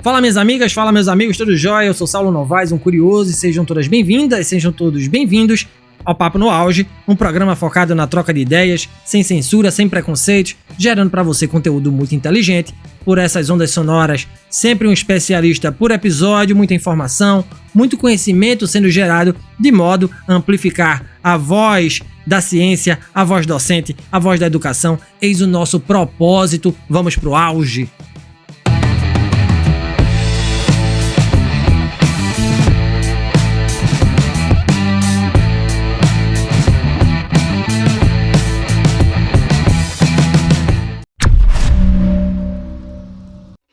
Fala minhas amigas, fala meus amigos, tudo jóia? Eu sou Saulo Novaes, um curioso, e sejam todas bem-vindas, sejam todos bem-vindos ao Papo no Auge, um programa focado na troca de ideias, sem censura, sem preconceitos, gerando para você conteúdo muito inteligente, por essas ondas sonoras, sempre um especialista por episódio, muita informação, muito conhecimento sendo gerado de modo a amplificar a voz da ciência, a voz docente, a voz da educação. Eis o nosso propósito, vamos pro auge!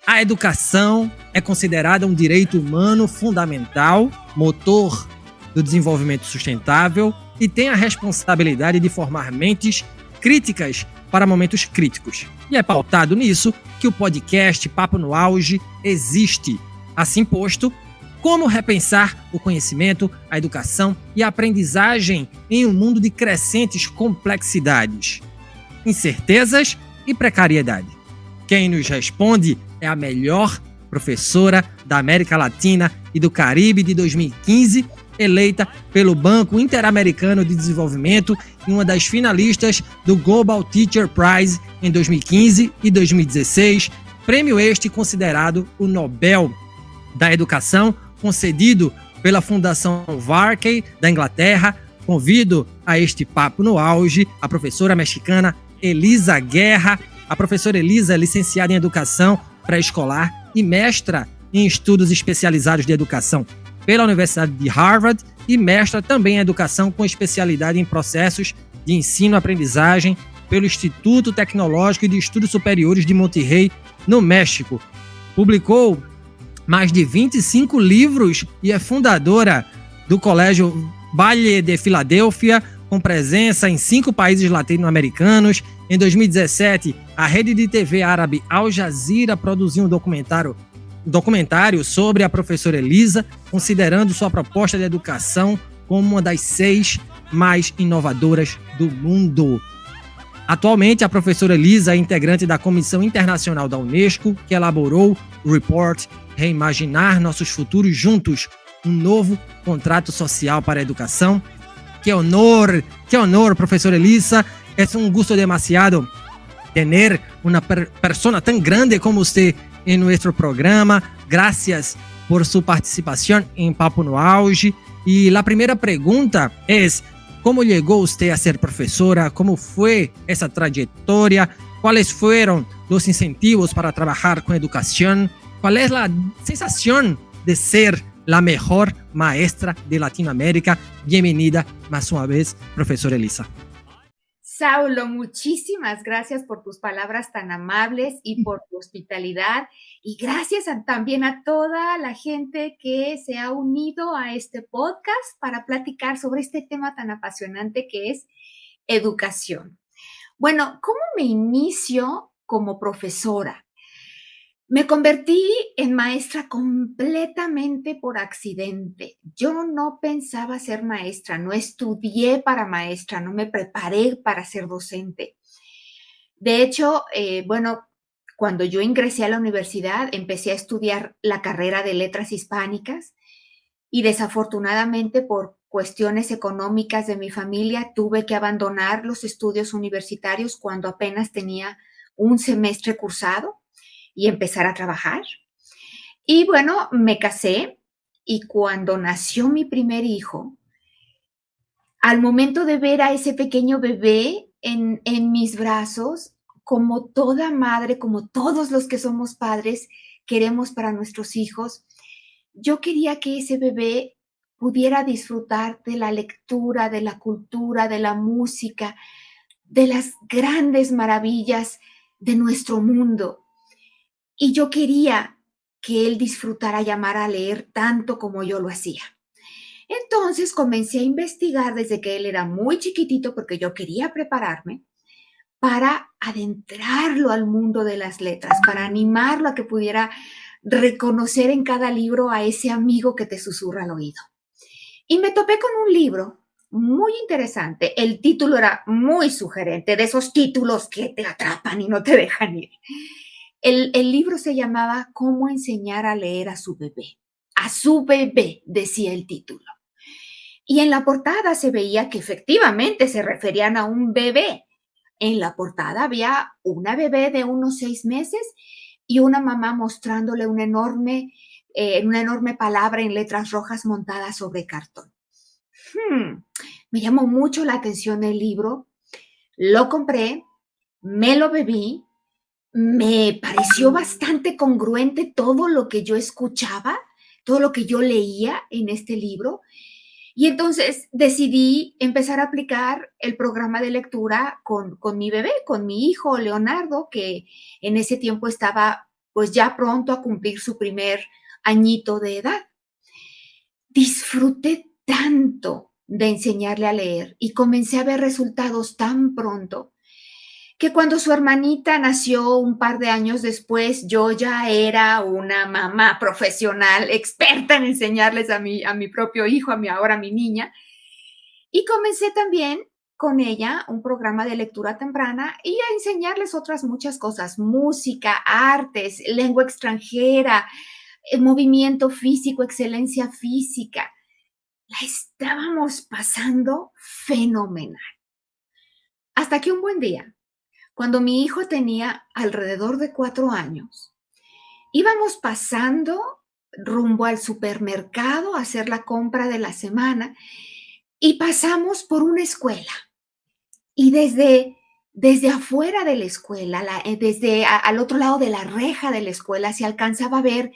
A educação é considerada um direito humano fundamental, motor do desenvolvimento sustentável e tem a responsabilidade de formar mentes críticas para momentos críticos. E é pautado nisso que o podcast Papo no Auge existe. Assim posto, como repensar o conhecimento, a educação e a aprendizagem em um mundo de crescentes complexidades, incertezas e precariedade? Quem nos responde é a melhor professora da América Latina e do Caribe de 2015, eleita pelo Banco Interamericano de Desenvolvimento e uma das finalistas do Global Teacher Prize em 2015 e 2016, prêmio este considerado o Nobel da Educação, concedido pela Fundação Varkey da Inglaterra. Convido a este Papo no Auge a professora mexicana Elisa Guerra. A professora Elisa é licenciada em Educação Pré-Escolar e mestra em Estudos Especializados de Educação pela Universidade de Harvard e mestra também em Educação com especialidade em Processos de Ensino-Aprendizagem pelo Instituto Tecnológico de Estudos Superiores de Monterrey, no México. Publicou mais de 25 livros e é fundadora do Colégio Valle de Filadélfia, com presença em 5 países latino-americanos. Em 2017, a rede de TV árabe Al Jazeera produziu um documentário sobre a professora Elisa, considerando sua proposta de educação como uma das 6 mais inovadoras do mundo. Atualmente, a professora Elisa é integrante da Comissão Internacional da Unesco, que elaborou o report Reimaginar Nossos Futuros Juntos, um novo contrato social para a educação. ¡Qué honor, profesora Elisa! Es un gusto demasiado tener una persona tan grande como usted en nuestro programa. Gracias por su participación en Papo no Auge. Y la primera pregunta es, ¿cómo llegó usted a ser profesora? ¿Cómo fue esa trayectoria? ¿Cuáles fueron los incentivos para trabajar con educación? ¿Cuál es la sensación de ser la mejor maestra de Latinoamérica? Bienvenida más una vez, profesora Elisa. Saulo, muchísimas gracias por tus palabras tan amables y por tu hospitalidad. Y gracias también a toda la gente que se ha unido a este podcast para platicar sobre este tema tan apasionante que es educación. Bueno, ¿cómo me inicio como profesora? Me convertí en maestra completamente por accidente. Yo no pensaba ser maestra, no estudié para maestra, no me preparé para ser docente. De hecho, cuando yo ingresé a la universidad, empecé a estudiar la carrera de Letras Hispánicas y desafortunadamente por cuestiones económicas de mi familia tuve que abandonar los estudios universitarios cuando apenas tenía un semestre cursado y empezar a trabajar. Y bueno, me casé y cuando nació mi primer hijo, al momento de ver a ese pequeño bebé en mis brazos, como toda madre, como todos los que somos padres, queremos para nuestros hijos, yo quería que ese bebé pudiera disfrutar de la lectura, de la cultura, de la música, de las grandes maravillas de nuestro mundo. Y yo quería que él disfrutara y amara leer tanto como yo lo hacía. Entonces comencé a investigar desde que él era muy chiquitito porque yo quería prepararme para adentrarlo al mundo de las letras, para animarlo a que pudiera reconocer en cada libro a ese amigo que te susurra al oído. Y me topé con un libro muy interesante. El título era muy sugerente, de esos títulos que te atrapan y no te dejan ir. El libro se llamaba Cómo enseñar a leer a su bebé. A su bebé, decía el título. Y en la portada se veía que efectivamente se referían a un bebé. En la portada había una bebé de unos 6 meses y una mamá mostrándole una enorme palabra en letras rojas montada sobre cartón. Me llamó mucho la atención el libro, lo compré, me lo bebí, me pareció bastante congruente todo lo que yo escuchaba, todo lo que yo leía en este libro. Y entonces decidí empezar a aplicar el programa de lectura con mi bebé, con mi hijo Leonardo, que en ese tiempo estaba pues ya pronto a cumplir su primer añito de edad. Disfruté tanto de enseñarle a leer y comencé a ver resultados tan pronto que cuando su hermanita nació un par de años después, yo ya era una mamá profesional, experta en enseñarles a mi propio hijo, ahora a mi niña, y comencé también con ella un programa de lectura temprana y a enseñarles otras muchas cosas, música, artes, lengua extranjera, movimiento físico, excelencia física. La estábamos pasando fenomenal. Hasta que un buen día, cuando mi hijo tenía alrededor de 4 años, íbamos pasando rumbo al supermercado a hacer la compra de la semana y pasamos por una escuela. Y desde afuera de la escuela, al otro lado de la reja de la escuela, se alcanzaba a ver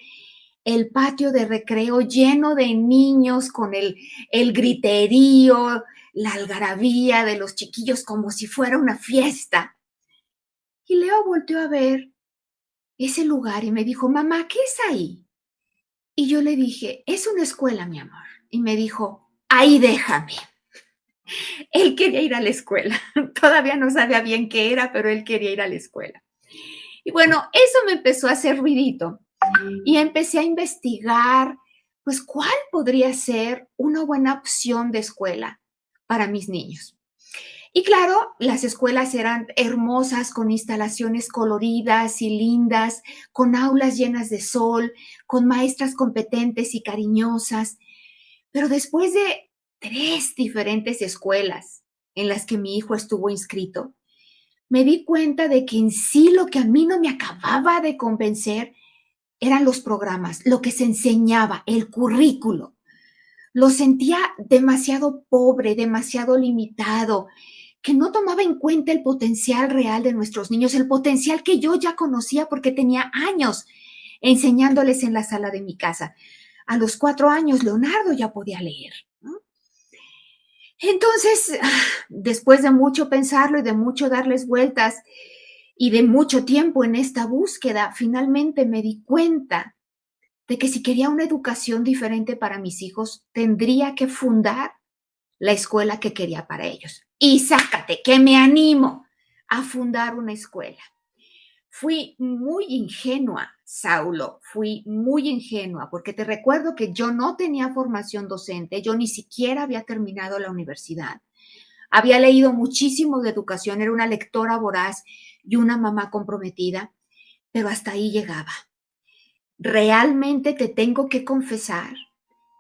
el patio de recreo lleno de niños con el griterío, la algarabía de los chiquillos como si fuera una fiesta. Y Leo volteó a ver ese lugar y me dijo, mamá, ¿qué es ahí? Y yo le dije, es una escuela, mi amor. Y me dijo, ahí déjame. Él quería ir a la escuela. Todavía no sabía bien qué era, pero él quería ir a la escuela. Y bueno, eso me empezó a hacer ruidito. Y empecé a investigar, pues, cuál podría ser una buena opción de escuela para mis niños. Y claro, las escuelas eran hermosas, con instalaciones coloridas y lindas, con aulas llenas de sol, con maestras competentes y cariñosas. Pero después de 3 diferentes escuelas en las que mi hijo estuvo inscrito, me di cuenta de que en sí lo que a mí no me acababa de convencer eran los programas, lo que se enseñaba, el currículo. Lo sentía demasiado pobre, demasiado limitado, que no tomaba en cuenta el potencial real de nuestros niños, el potencial que yo ya conocía porque tenía años enseñándoles en la sala de mi casa. A los 4 años, Leonardo ya podía leer, ¿no? Entonces, después de mucho pensarlo y de mucho darles vueltas y de mucho tiempo en esta búsqueda, finalmente me di cuenta de que si quería una educación diferente para mis hijos, tendría que fundar la escuela que quería para ellos. Y sácate, que me animo a fundar una escuela. Fui muy ingenua, Saulo, fui muy ingenua, porque te recuerdo que yo no tenía formación docente, yo ni siquiera había terminado la universidad. Había leído muchísimo de educación, era una lectora voraz y una mamá comprometida, pero hasta ahí llegaba. Realmente te tengo que confesar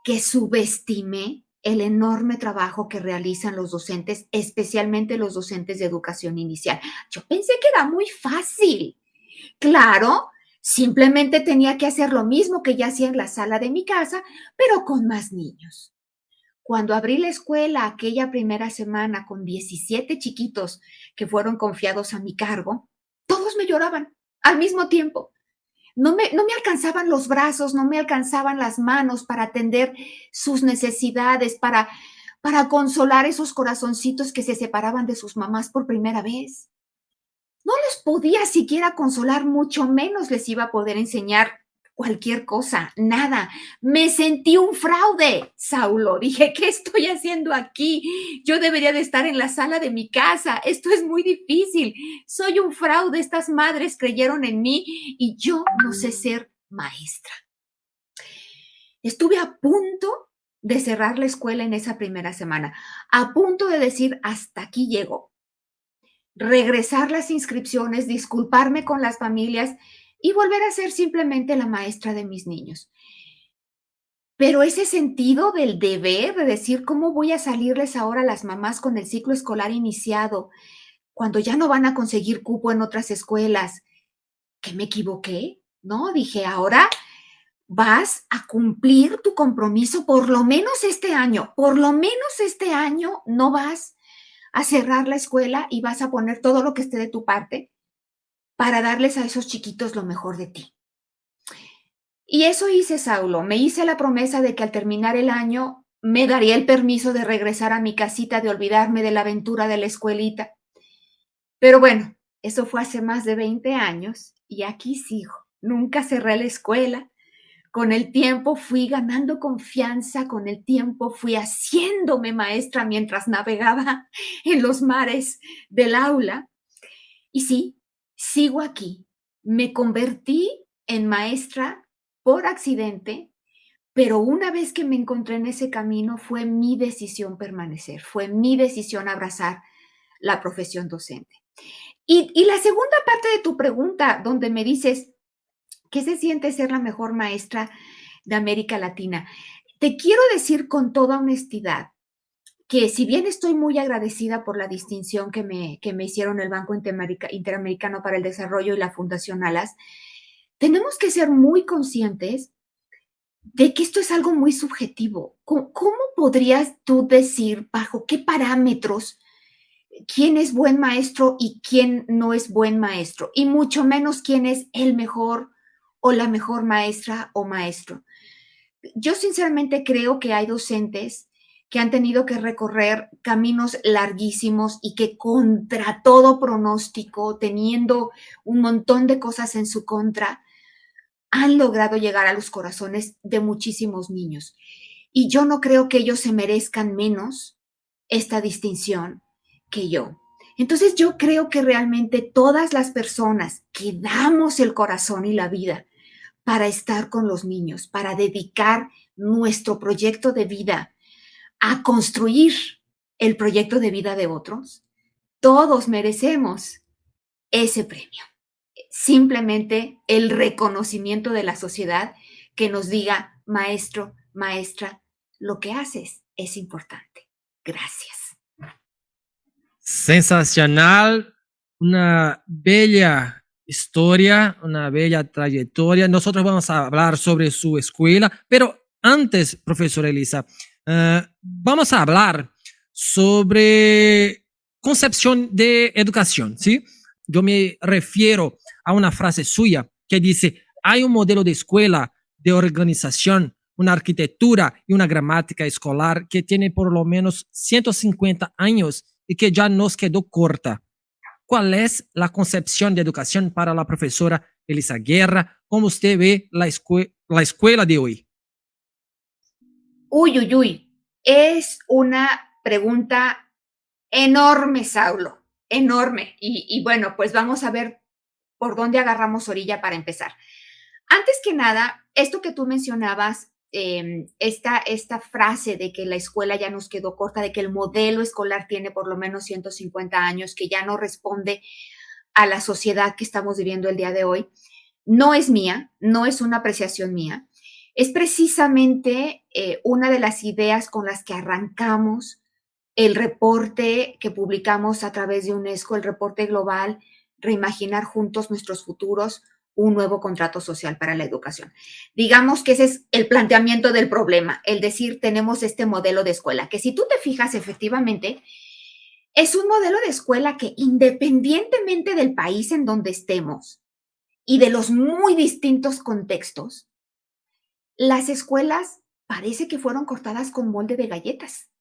que subestimé el enorme trabajo que realizan los docentes, especialmente los docentes de educación inicial. Yo pensé que era muy fácil. Claro, simplemente tenía que hacer lo mismo que ya hacía en la sala de mi casa, pero con más niños. Cuando abrí la escuela aquella primera semana con 17 chiquitos que fueron confiados a mi cargo, todos me lloraban al mismo tiempo. No me alcanzaban los brazos, no me alcanzaban las manos para atender sus necesidades, para consolar esos corazoncitos que se separaban de sus mamás por primera vez. No les podía siquiera consolar, mucho menos les iba a poder enseñar cualquier cosa, nada. Me sentí un fraude, Saulo. Dije, ¿qué estoy haciendo aquí? Yo debería de estar en la sala de mi casa. Esto es muy difícil. Soy un fraude. Estas madres creyeron en mí y yo no sé ser maestra. Estuve a punto de cerrar la escuela en esa primera semana, a punto de decir, hasta aquí llego, regresar las inscripciones, disculparme con las familias y volver a ser simplemente la maestra de mis niños. Pero ese sentido del deber, de decir, ¿cómo voy a salirles ahora a las mamás con el ciclo escolar iniciado, cuando ya no van a conseguir cupo en otras escuelas? ¿Que me equivoqué? ¿No? Dije, ahora vas a cumplir tu compromiso por lo menos este año no vas a cerrar la escuela y vas a poner todo lo que esté de tu parte para darles a esos chiquitos lo mejor de ti. Y eso hice, Saulo. Me hice la promesa de que al terminar el año me daría el permiso de regresar a mi casita, de olvidarme de la aventura de la escuelita. Pero bueno, eso fue hace más de 20 años y aquí sigo. Nunca cerré la escuela. Con el tiempo fui ganando confianza, con el tiempo fui haciéndome maestra mientras navegaba en los mares del aula. Y sí, sigo aquí. Me convertí en maestra por accidente, pero una vez que me encontré en ese camino fue mi decisión permanecer, fue mi decisión abrazar la profesión docente. Y la segunda parte de tu pregunta, donde me dices, ¿qué se siente ser la mejor maestra de América Latina? Te quiero decir con toda honestidad que si bien estoy muy agradecida por la distinción que me hicieron el Banco Interamericano para el Desarrollo y la Fundación Alas, tenemos que ser muy conscientes de que esto es algo muy subjetivo. ¿Cómo podrías tú decir bajo qué parámetros quién es buen maestro y quién no es buen maestro? Y mucho menos quién es el mejor o la mejor maestra o maestro. Yo sinceramente creo que hay docentes que han tenido que recorrer caminos larguísimos y que contra todo pronóstico, teniendo un montón de cosas en su contra, han logrado llegar a los corazones de muchísimos niños. Y yo no creo que ellos se merezcan menos esta distinción que yo. Entonces yo creo que realmente todas las personas que damos el corazón y la vida para estar con los niños, para dedicar nuestro proyecto de vida a construir el proyecto de vida de otros, todos merecemos ese premio. Simplemente el reconocimiento de la sociedad que nos diga, maestro, maestra, lo que haces es importante. Gracias. Sensacional, una bella historia, una bella trayectoria. Nosotros vamos a hablar sobre su escuela, pero antes, profesora Elisa, vamos a hablar sobre concepción de educación, ¿sí? Yo me refiero a una frase suya que dice, hay un modelo de escuela, de organización, una arquitectura y una gramática escolar que tiene por lo menos 150 años y que ya nos quedó corta. ¿Cuál es la concepción de educación para la profesora Elisa Guerra? ¿Cómo usted ve la escuela de hoy? Uy, uy, uy. Es una pregunta enorme, Saulo. Enorme. Y bueno, pues vamos a ver por dónde agarramos orilla para empezar. Antes que nada, esto que tú mencionabas, esta frase de que la escuela ya nos quedó corta, de que el modelo escolar tiene por lo menos 150 años, que ya no responde a la sociedad que estamos viviendo el día de hoy, no es mía, no es una apreciación mía. Es precisamente una de las ideas con las que arrancamos el reporte que publicamos a través de UNESCO, el reporte global, Reimaginar Juntos Nuestros Futuros, un nuevo contrato social para la educación. Digamos que ese es el planteamiento del problema, el decir, tenemos este modelo de escuela, que si tú te fijas, efectivamente, es un modelo de escuela que independientemente del país en donde estemos y de los muy distintos contextos, las escuelas parece que fueron cortadas con molde de galletas.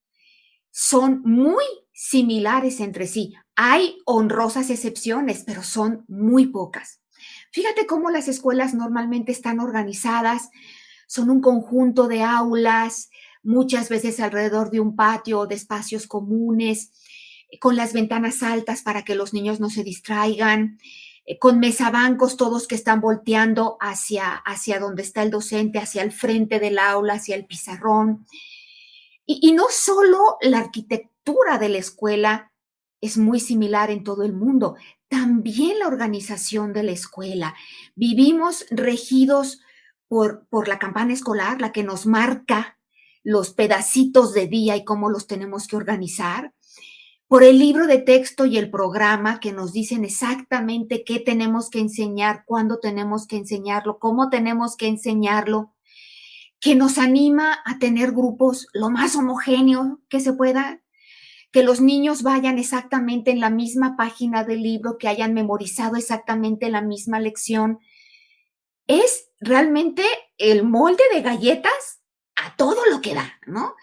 Son muy similares entre sí. Hay honrosas excepciones, pero son muy pocas. Fíjate cómo las escuelas normalmente están organizadas, son un conjunto de aulas, muchas veces alrededor de un patio o de espacios comunes, con las ventanas altas para que los niños no se distraigan, con mesabancos todos que están volteando hacia donde está el docente, hacia el frente del aula, hacia el pizarrón. Y no solo la arquitectura de la escuela es muy similar en todo el mundo. También la organización de la escuela. Vivimos regidos por la campana escolar, la que nos marca los pedacitos de día y cómo los tenemos que organizar, por el libro de texto y el programa que nos dicen exactamente qué tenemos que enseñar, cuándo tenemos que enseñarlo, cómo tenemos que enseñarlo, que nos anima a tener grupos lo más homogéneos que se pueda, que los niños vayan exactamente en la misma página del libro, que hayan memorizado exactamente la misma lección. Es realmente el molde de galletas a todo lo que da, ¿no?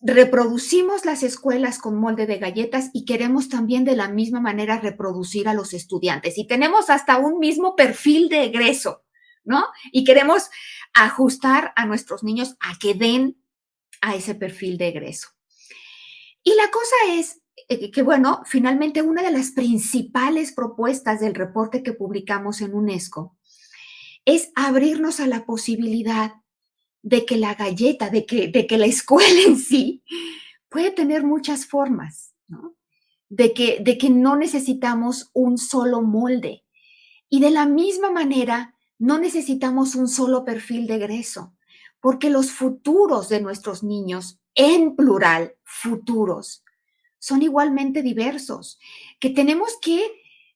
Reproducimos las escuelas con molde de galletas y queremos también de la misma manera reproducir a los estudiantes. Y tenemos hasta un mismo perfil de egreso, ¿no? Y queremos ajustar a nuestros niños a que den a ese perfil de egreso. Y la cosa es que, bueno, finalmente una de las principales propuestas del reporte que publicamos en UNESCO es abrirnos a la posibilidad de que la galleta, de que la escuela en sí puede tener muchas formas, ¿no? De que no necesitamos un solo molde. Y de la misma manera, no necesitamos un solo perfil de egreso, porque los futuros de nuestros niños, en plural, futuros, son igualmente diversos, que tenemos que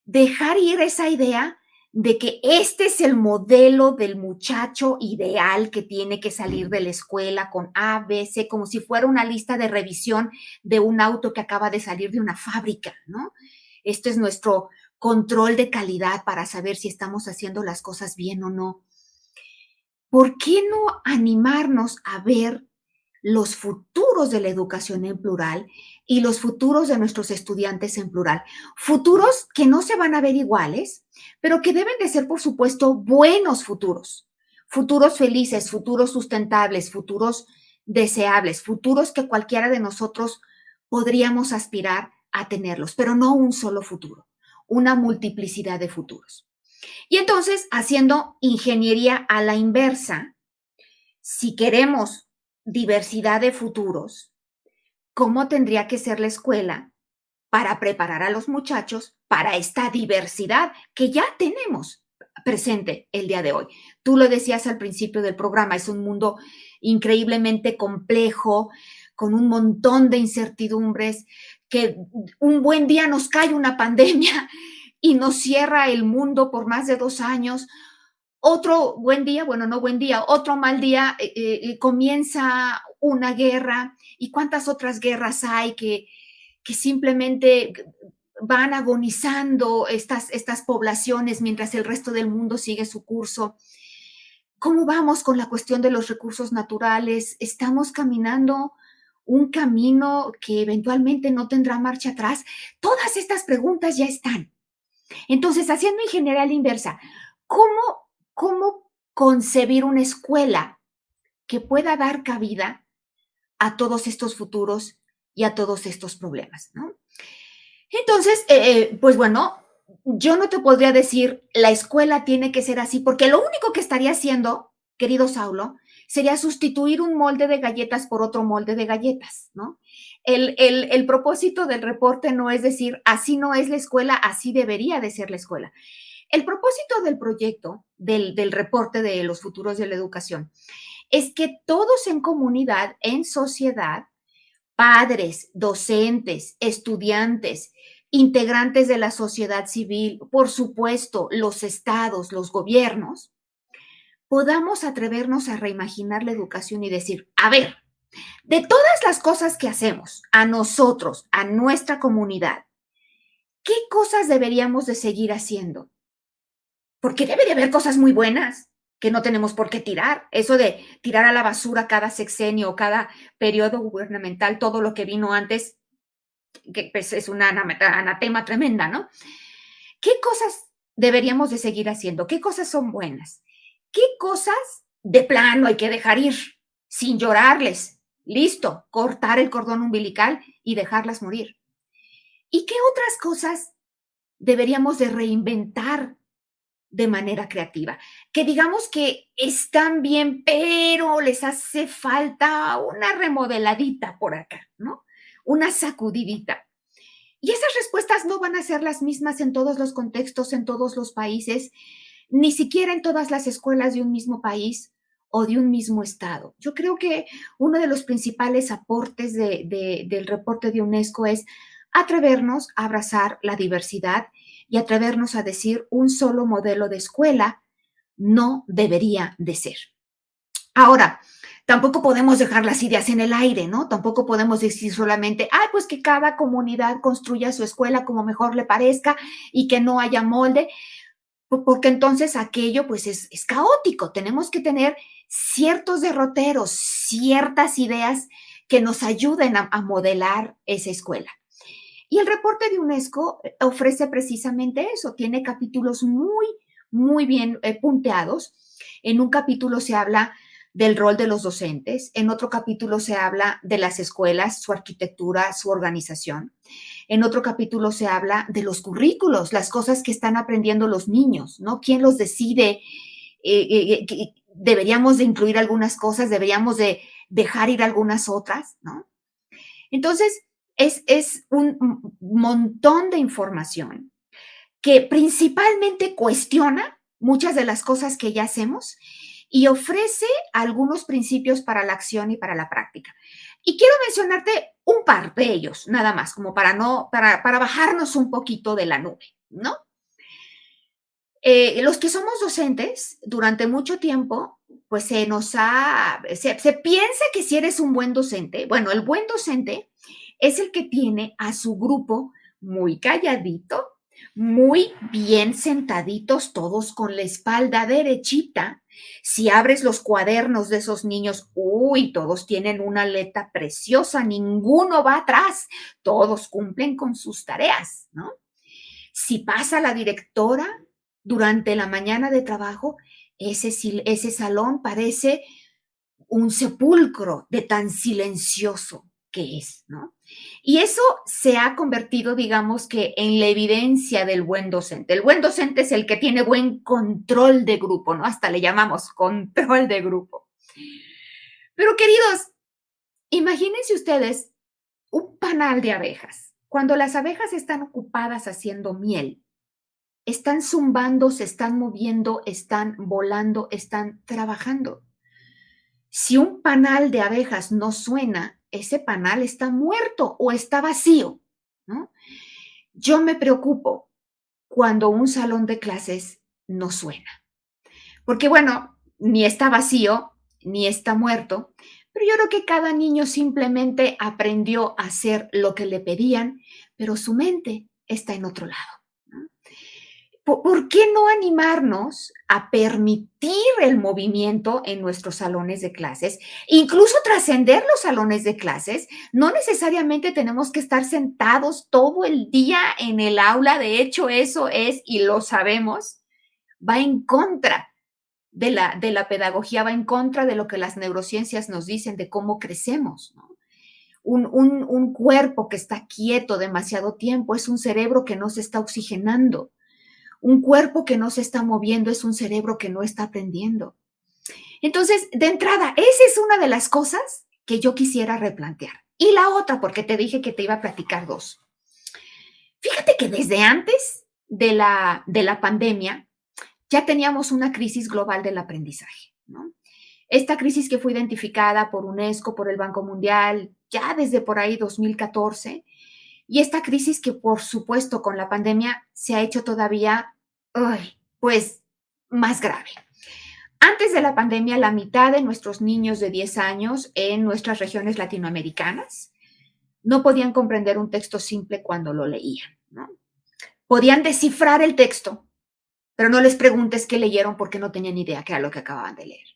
dejar ir esa idea de que este es el modelo del muchacho ideal que tiene que salir de la escuela con A, B, C, como si fuera una lista de revisión de un auto que acaba de salir de una fábrica, ¿no? Este es nuestro control de calidad para saber si estamos haciendo las cosas bien o no. ¿Por qué no animarnos a ver los futuros de la educación en plural y los futuros de nuestros estudiantes en plural? Futuros que no se van a ver iguales, pero que deben de ser, por supuesto, buenos futuros. Futuros felices, futuros sustentables, futuros deseables, futuros que cualquiera de nosotros podríamos aspirar a tenerlos, pero no un solo futuro, una multiplicidad de futuros. Y entonces, haciendo ingeniería a la inversa, si queremos diversidad de futuros, ¿cómo tendría que ser la escuela para preparar a los muchachos para esta diversidad que ya tenemos presente el día de hoy? Tú lo decías al principio del programa, es un mundo increíblemente complejo, con un montón de incertidumbres, que un buen día nos cae una pandemia y nos cierra el mundo por más de 2 años. Otro buen día, bueno, no buen día, otro mal día, comienza una guerra. ¿Y cuántas otras guerras hay que simplemente van agonizando estas poblaciones mientras el resto del mundo sigue su curso? ¿Cómo vamos con la cuestión de los recursos naturales? ¿Estamos caminando un camino que eventualmente no tendrá marcha atrás? Todas estas preguntas ya están. Entonces, haciendo ingeniería a la inversa, ¿cómo concebir una escuela que pueda dar cabida a todos estos futuros y a todos estos problemas, ¿no? Entonces, pues bueno, yo no te podría decir la escuela tiene que ser así, porque lo único que estaría haciendo, querido Saulo, sería sustituir un molde de galletas por otro molde de galletas, ¿no? El propósito del reporte no es decir, así no es la escuela, así debería de ser la escuela. El propósito del proyecto, del reporte de los futuros de la educación, es que todos en comunidad, en sociedad, padres, docentes, estudiantes, integrantes de la sociedad civil, por supuesto, los estados, los gobiernos, podamos atrevernos a reimaginar la educación y decir, a ver, de todas las cosas que hacemos a nosotros, a nuestra comunidad, ¿qué cosas deberíamos de seguir haciendo? Porque debe de haber cosas muy buenas que no tenemos por qué tirar. Eso de tirar a la basura cada sexenio o cada periodo gubernamental, todo lo que vino antes, que pues es una anatema tremenda, ¿no? ¿Qué cosas deberíamos de seguir haciendo? ¿Qué cosas son buenas? ¿Qué cosas de plano hay que dejar ir sin llorarles? Listo, cortar el cordón umbilical y dejarlas morir. ¿Y qué otras cosas deberíamos de reinventar de manera creativa? Que digamos que están bien, pero les hace falta una remodeladita por acá, ¿no? Una sacudidita. Y esas respuestas no van a ser las mismas en todos los contextos, en todos los países, ni siquiera en todas las escuelas de un mismo país o de un mismo estado. Yo creo que uno de los principales aportes del reporte de UNESCO es atrevernos a abrazar la diversidad y atrevernos a decir un solo modelo de escuela no debería de ser. Ahora, tampoco podemos dejar las ideas en el aire, ¿no? Tampoco podemos decir solamente, pues que cada comunidad construya su escuela como mejor le parezca y que no haya molde, porque entonces aquello pues es caótico. Tenemos que tener ciertos derroteros, ciertas ideas que nos ayuden a modelar esa escuela. Y el reporte de UNESCO ofrece precisamente eso, tiene capítulos muy bien punteados. En un capítulo se habla del rol de los docentes, en otro capítulo se habla de las escuelas, su arquitectura, su organización. En otro capítulo se habla de los currículos, las cosas que están aprendiendo los niños, ¿no? ¿Quién los decide? Deberíamos de incluir algunas cosas, deberíamos de dejar ir algunas otras, ¿no? Entonces, es un montón de información que principalmente cuestiona muchas de las cosas que ya hacemos y ofrece algunos principios para la acción y para la práctica. Y quiero mencionarte un par de ellos, nada más, como para bajarnos un poquito de la nube, ¿no? Los que somos docentes, durante mucho tiempo, pues se piensa que si eres un buen docente, bueno, el buen docente es el que tiene a su grupo muy calladito, muy bien sentaditos, todos con la espalda derechita. Si abres los cuadernos de esos niños, todos tienen una letra preciosa, ninguno va atrás, todos cumplen con sus tareas, ¿no? Si pasa la directora durante la mañana de trabajo, ese salón parece un sepulcro de tan silencioso que es, ¿no? Y eso se ha convertido, digamos que, en la evidencia del buen docente. El buen docente es el que tiene buen control de grupo, ¿no? Hasta le llamamos control de grupo. Pero, queridos, imagínense ustedes un panal de abejas. Cuando las abejas están ocupadas haciendo miel, están zumbando, se están moviendo, están volando, están trabajando. Si un panal de abejas no suena, ese panal está muerto o está vacío, ¿no? Yo me preocupo cuando un salón de clases no suena. Porque, bueno, ni está vacío, ni está muerto, pero yo creo que cada niño simplemente aprendió a hacer lo que le pedían, pero su mente está en otro lado. ¿Por qué no animarnos a permitir el movimiento en nuestros salones de clases? Incluso trascender los salones de clases. No necesariamente tenemos que estar sentados todo el día en el aula. De hecho, eso es, y lo sabemos, va en contra de la pedagogía, va en contra de lo que las neurociencias nos dicen de cómo crecemos, ¿no? Un cuerpo que está quieto demasiado tiempo es un cerebro que no se está oxigenando. Un cuerpo que no se está moviendo es un cerebro que no está aprendiendo. Entonces, de entrada, esa es una de las cosas que yo quisiera replantear. Y la otra, porque te dije que te iba a platicar dos. Fíjate que desde antes de la pandemia ya teníamos una crisis global del aprendizaje, ¿no? Esta crisis que fue identificada por UNESCO, por el Banco Mundial, ya desde por ahí 2014, y esta crisis que, por supuesto, con la pandemia se ha hecho todavía, pues, más grave. Antes de la pandemia, la mitad de nuestros niños de 10 años en nuestras regiones latinoamericanas no podían comprender un texto simple cuando lo leían, ¿no? Podían descifrar el texto, pero no les preguntes qué leyeron porque no tenían idea qué era lo que acababan de leer.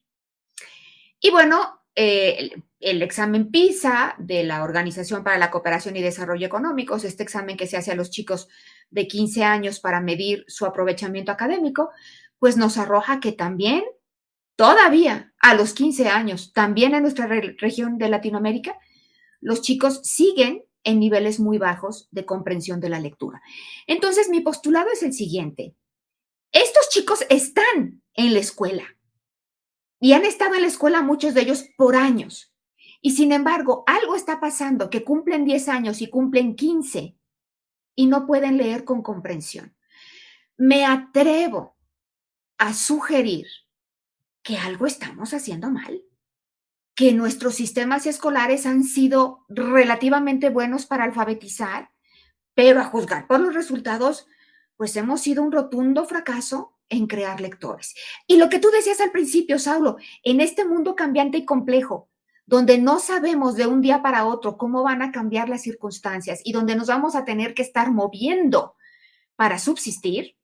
Y bueno, el examen PISA de la Organización para la Cooperación y Desarrollo Económicos, este examen que se hace a los chicos de 15 años para medir su aprovechamiento académico, pues nos arroja que también, todavía a los 15 años, también en nuestra región de Latinoamérica, los chicos siguen en niveles muy bajos de comprensión de la lectura. Entonces, mi postulado es el siguiente. Estos chicos están en la escuela. Y han estado en la escuela muchos de ellos por años. Y sin embargo, algo está pasando que cumplen 10 años y cumplen 15 y no pueden leer con comprensión. Me atrevo a sugerir que algo estamos haciendo mal, que nuestros sistemas escolares han sido relativamente buenos para alfabetizar, pero a juzgar por los resultados, pues hemos sido un rotundo fracaso en crear lectores. Y lo que tú decías al principio, Saulo, en este mundo cambiante y complejo, donde no sabemos de un día para otro cómo van a cambiar las circunstancias y donde nos vamos a tener que estar moviendo para subsistir,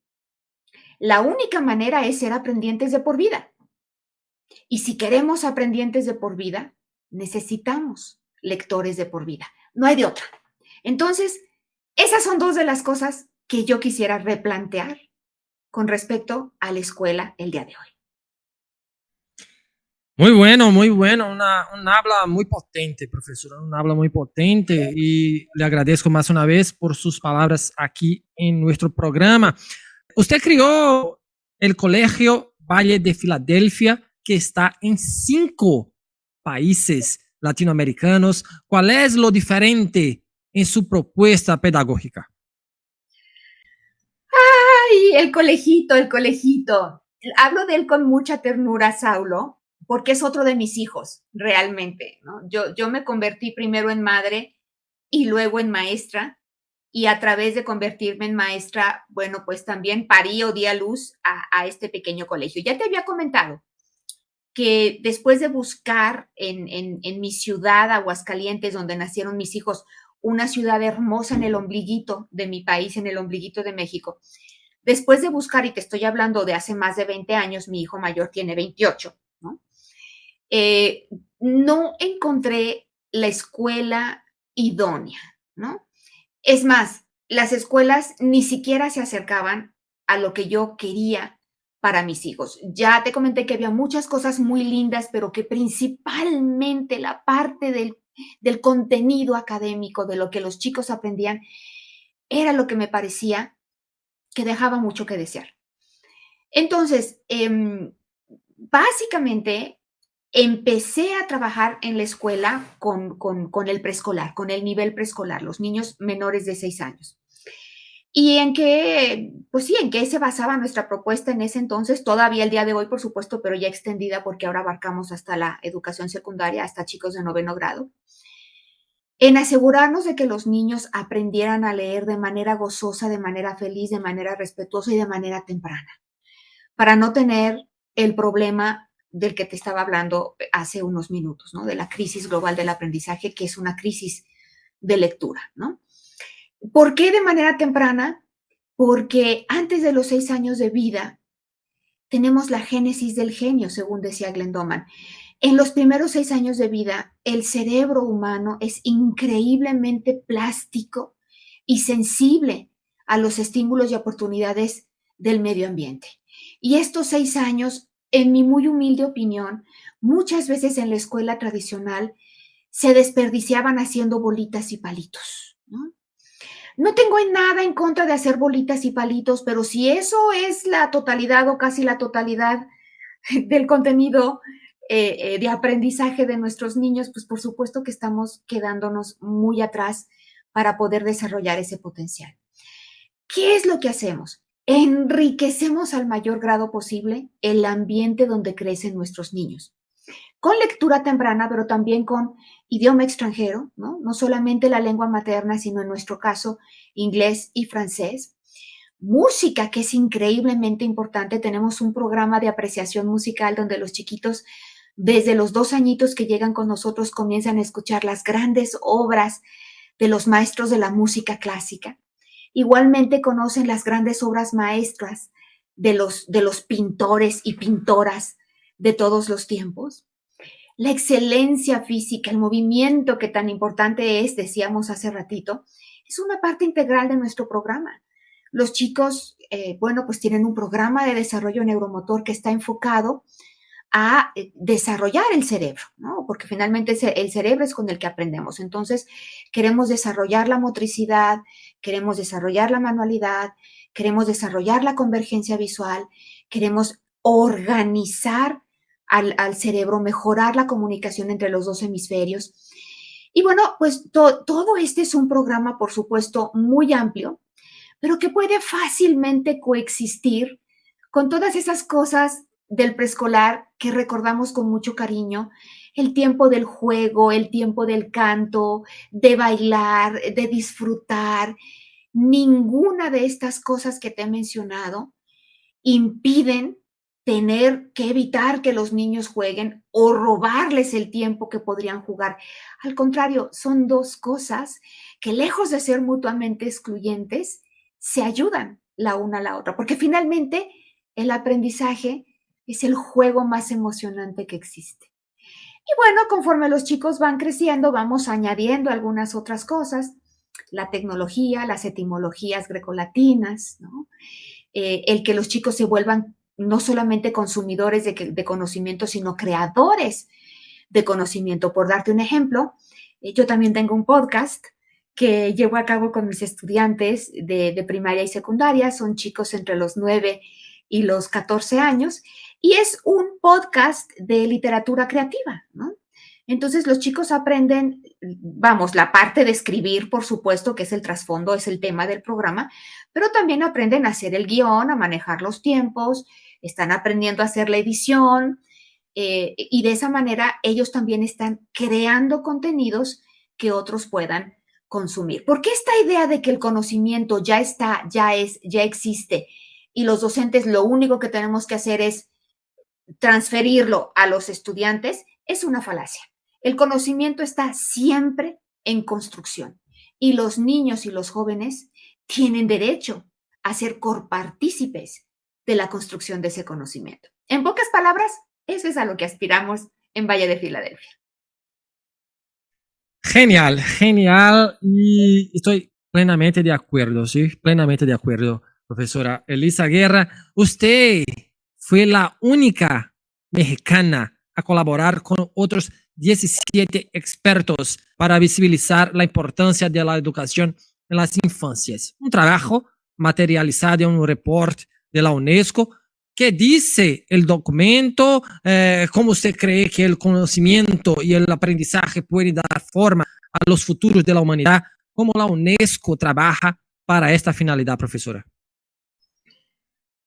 la única manera es ser aprendientes de por vida. Y si queremos aprendientes de por vida, necesitamos lectores de por vida. No hay de otra. Entonces, esas son dos de las cosas que yo quisiera replantear con respecto a la escuela el día de hoy. Muy bueno, muy bueno. Un habla muy potente, profesora, un habla muy potente y le agradezco más una vez por sus palabras aquí en nuestro programa. Usted creó el Colegio Valle de Filadelfia, que está en 5 países latinoamericanos. ¿Cuál es lo diferente en su propuesta pedagógica? ¡Ay, el colegito, el colegito! Hablo de él con mucha ternura, Saulo, porque es otro de mis hijos, realmente, ¿no? Yo me convertí primero en madre y luego en maestra, y a través de convertirme en maestra, bueno, pues también parí o di a luz a este pequeño colegio. Ya te había comentado que después de buscar en mi ciudad, Aguascalientes, donde nacieron mis hijos, una ciudad hermosa en el ombliguito de mi país, en el ombliguito de México, después de buscar, y te estoy hablando de hace más de 20 años, mi hijo mayor tiene 28, ¿no? No encontré la escuela idónea, ¿no? Es más, las escuelas ni siquiera se acercaban a lo que yo quería para mis hijos. Ya te comenté que había muchas cosas muy lindas, pero que principalmente la parte del contenido académico, de lo que los chicos aprendían, era lo que me parecía que dejaba mucho que desear. Entonces, básicamente, empecé a trabajar en la escuela con el preescolar, con el nivel preescolar, los niños menores de 6 años. ¿Y en qué? Pues sí, ¿en qué se basaba nuestra propuesta en ese entonces? Todavía el día de hoy, por supuesto, pero ya extendida porque ahora abarcamos hasta la educación secundaria, hasta chicos de 9º grado. En asegurarnos de que los niños aprendieran a leer de manera gozosa, de manera feliz, de manera respetuosa y de manera temprana, para no tener el problema del que te estaba hablando hace unos minutos, ¿no? De la crisis global del aprendizaje, que es una crisis de lectura, ¿no? ¿Por qué de manera temprana? Porque antes de los 6 años de vida tenemos la génesis del genio, según decía Glendoman. En los primeros 6 años de vida, el cerebro humano es increíblemente plástico y sensible a los estímulos y oportunidades del medio ambiente. Y estos 6 años, en mi muy humilde opinión, muchas veces en la escuela tradicional se desperdiciaban haciendo bolitas y palitos, ¿no? No tengo nada en contra de hacer bolitas y palitos, pero si eso es la totalidad o casi la totalidad del contenido de aprendizaje de nuestros niños, pues por supuesto que estamos quedándonos muy atrás para poder desarrollar ese potencial. ¿Qué es lo que hacemos? Enriquecemos al mayor grado posible el ambiente donde crecen nuestros niños. Con lectura temprana, pero también con idioma extranjero, ¿no? No solamente la lengua materna, sino en nuestro caso inglés y francés. Música, que es increíblemente importante. Tenemos un programa de apreciación musical donde los chiquitos, desde los 2 añitos que llegan con nosotros, comienzan a escuchar las grandes obras de los maestros de la música clásica. Igualmente conocen las grandes obras maestras de los pintores y pintoras de todos los tiempos. La excelencia física, el movimiento que tan importante es, decíamos hace ratito, es una parte integral de nuestro programa. Los chicos, bueno, pues tienen un programa de desarrollo neuromotor que está enfocado a desarrollar el cerebro, ¿no? Porque finalmente el cerebro es con el que aprendemos. Entonces, queremos desarrollar la motricidad, queremos desarrollar la manualidad, queremos desarrollar la convergencia visual, queremos organizar al cerebro, mejorar la comunicación entre los 2 hemisferios. Y bueno, pues todo este es un programa, por supuesto, muy amplio, pero que puede fácilmente coexistir con todas esas cosas del preescolar que recordamos con mucho cariño, el tiempo del juego, el tiempo del canto, de bailar, de disfrutar. Ninguna de estas cosas que te he mencionado impiden tener que evitar que los niños jueguen o robarles el tiempo que podrían jugar. Al contrario, son dos cosas que lejos de ser mutuamente excluyentes, se ayudan la una a la otra, porque finalmente el aprendizaje es el juego más emocionante que existe. Y bueno, conforme los chicos van creciendo, vamos añadiendo algunas otras cosas, la tecnología, las etimologías grecolatinas, ¿no? El que los chicos se vuelvan no solamente consumidores de conocimiento, sino creadores de conocimiento. Por darte un ejemplo, yo también tengo un podcast que llevo a cabo con mis estudiantes de primaria y secundaria, son chicos entre los 9 y los 14 años, y es un podcast de literatura creativa, ¿no? Entonces los chicos aprenden, vamos, la parte de escribir, por supuesto, que es el trasfondo, es el tema del programa, pero también aprenden a hacer el guión, a manejar los tiempos, están aprendiendo a hacer la edición, y de esa manera ellos también están creando contenidos que otros puedan consumir. Porque esta idea de que el conocimiento ya está, ya existe y los docentes lo único que tenemos que hacer es transferirlo a los estudiantes es una falacia. El conocimiento está siempre en construcción y los niños y los jóvenes tienen derecho a ser copartícipes de la construcción de ese conocimiento. En pocas palabras, eso es a lo que aspiramos en Valle de Filadelfia. Genial, genial. Y estoy plenamente de acuerdo, ¿sí? Plenamente de acuerdo, profesora Elisa Guerra. Usted fue la única mexicana a colaborar con otros 17 expertos para visibilizar la importancia de la educación en las infancias. Un trabajo materializado en un report de la UNESCO. ¿Qué dice el documento? ¿Cómo usted cree que el conocimiento y el aprendizaje pueden dar forma a los futuros de la humanidad? ¿Cómo la UNESCO trabaja para esta finalidad, profesora?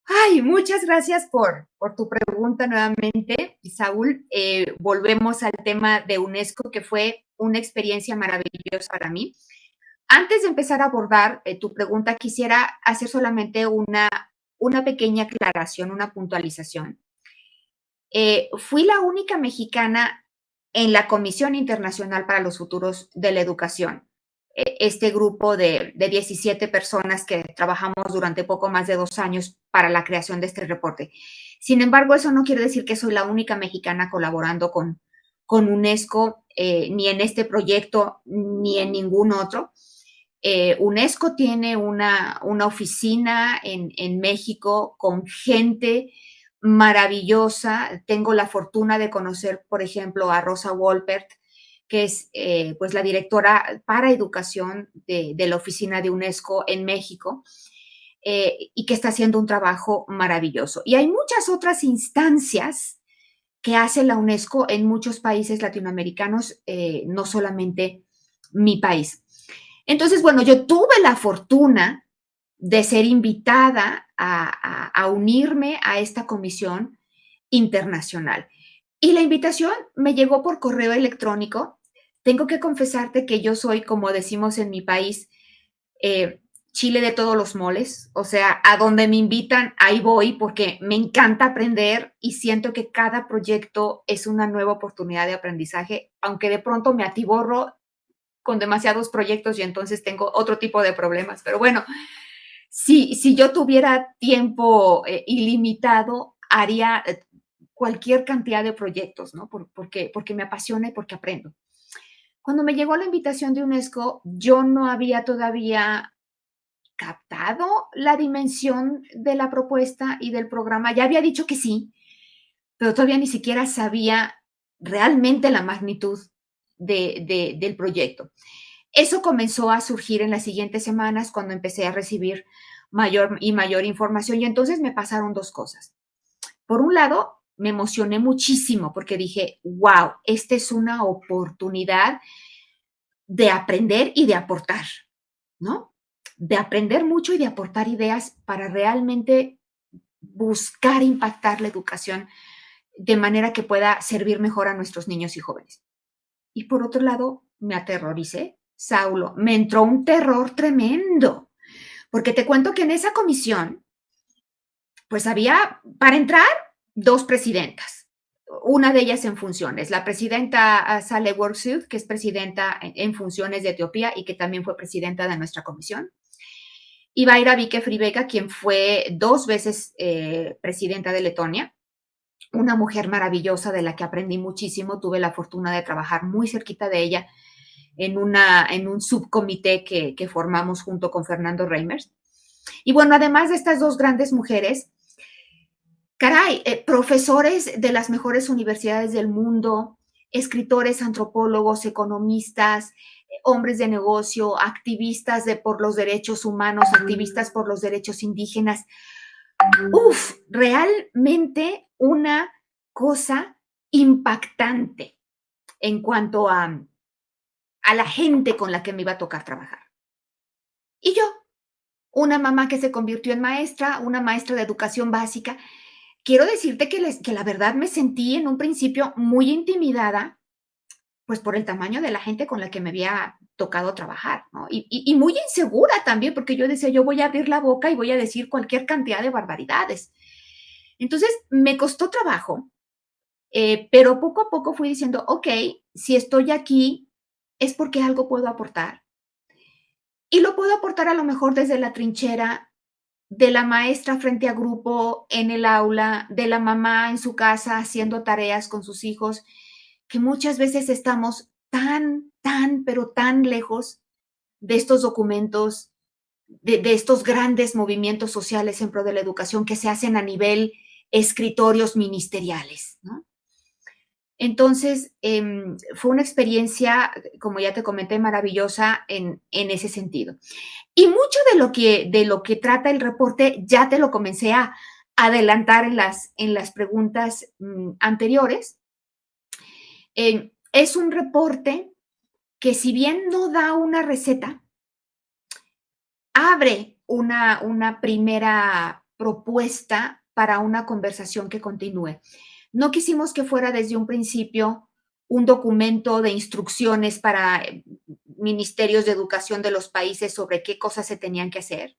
Ay, muchas gracias por tu pregunta nuevamente, Saúl. Volvemos al tema de UNESCO, que fue una experiencia maravillosa para mí. Antes de empezar a abordar tu pregunta, quisiera hacer solamente una pequeña aclaración, una puntualización. Fui la única mexicana en la Comisión Internacional para los Futuros de la Educación. Este grupo de 17 personas que trabajamos durante poco más de 2 años para la creación de este reporte. Sin embargo, eso no quiere decir que soy la única mexicana colaborando con UNESCO, ni en este proyecto, ni en ningún otro. UNESCO tiene una oficina en México con gente maravillosa. Tengo la fortuna de conocer, por ejemplo, a Rosa Wolpert, que es pues la directora para educación de la oficina de UNESCO en México, y que está haciendo un trabajo maravilloso. Y hay muchas otras instancias que hace la UNESCO en muchos países latinoamericanos, no solamente mi país. Entonces, bueno, yo tuve la fortuna de ser invitada a unirme a esta comisión internacional. Y la invitación me llegó por correo electrónico. Tengo que confesarte que yo soy, como decimos en mi país, chile de todos los moles. O sea, a donde me invitan, ahí voy, porque me encanta aprender y siento que cada proyecto es una nueva oportunidad de aprendizaje, aunque de pronto me atiborro con demasiados proyectos y entonces tengo otro tipo de problemas. Pero bueno, si yo tuviera tiempo ilimitado, haría cualquier cantidad de proyectos, ¿no? Porque me apasiona y porque aprendo. Cuando me llegó la invitación de UNESCO, yo no había todavía captado la dimensión de la propuesta y del programa. Ya había dicho que sí, pero todavía ni siquiera sabía realmente la magnitud del proyecto. Eso comenzó a surgir en las siguientes semanas cuando empecé a recibir mayor y mayor información y entonces me pasaron dos cosas. Por un lado, me emocioné muchísimo porque dije, wow, esta es una oportunidad de aprender y de aportar, ¿no? de aprender mucho y de aportar ideas para realmente buscar impactar la educación de manera que pueda servir mejor a nuestros niños y jóvenes. Y por otro lado, me aterroricé, Saulo, me entró un terror tremendo, porque te cuento que en esa comisión, pues había, para entrar, 2 presidentas, una de ellas en funciones, la presidenta Saleh Worksud, que es presidenta en funciones de Etiopía y que también fue presidenta de nuestra comisión, y Vaira Vike-Fribeka, quien fue 2 veces presidenta de Letonia, una mujer maravillosa de la que aprendí muchísimo, tuve la fortuna de trabajar muy cerquita de ella en un subcomité que formamos junto con Fernando Reimers. Y bueno, además de estas 2 grandes mujeres, caray, profesores de las mejores universidades del mundo, escritores, antropólogos, economistas, hombres de negocio, activistas por los derechos humanos, activistas por los derechos indígenas. Uf, realmente una cosa impactante en cuanto a la gente con la que me iba a tocar trabajar. Y yo, una mamá que se convirtió en maestra, una maestra de educación básica, quiero decirte que la verdad me sentí en un principio muy intimidada, pues por el tamaño de la gente con la que me había tocado trabajar, ¿no? Y muy insegura también, porque yo decía, yo voy a abrir la boca y voy a decir cualquier cantidad de barbaridades. Entonces, me costó trabajo, pero poco a poco fui diciendo, ok, si estoy aquí es porque algo puedo aportar. Y lo puedo aportar a lo mejor desde la trinchera de la maestra frente a grupo en el aula, de la mamá en su casa haciendo tareas con sus hijos, que muchas veces estamos pero tan lejos de estos documentos, de estos grandes movimientos sociales en pro de la educación que se hacen a nivel escritorios ministeriales, ¿no? Entonces, fue una experiencia, como ya te comenté, maravillosa en ese sentido. Y mucho de lo que trata el reporte ya te lo comencé a adelantar en las preguntas anteriores. Es un reporte que, si bien no da una receta, abre una primera propuesta para una conversación que continúe. No quisimos que fuera desde un principio un documento de instrucciones para ministerios de educación de los países sobre qué cosas se tenían que hacer,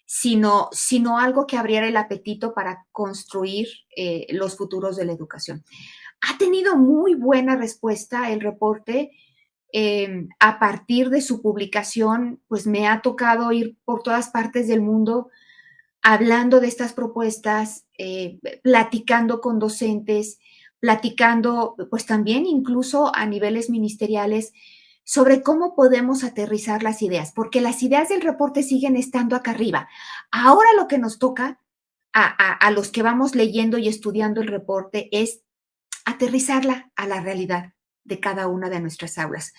sino algo que abriera el apetito para construir los futuros de la educación. Ha tenido muy buena respuesta el reporte. A partir de su publicación, pues me ha tocado ir por todas partes del mundo hablando de estas propuestas, platicando con docentes, platicando, pues también incluso a niveles ministeriales, sobre cómo podemos aterrizar las ideas, porque las ideas del reporte siguen estando acá arriba. Ahora lo que nos toca a los que vamos leyendo y estudiando el reporte es aterrizarla a la realidad de cada una de nuestras aulas,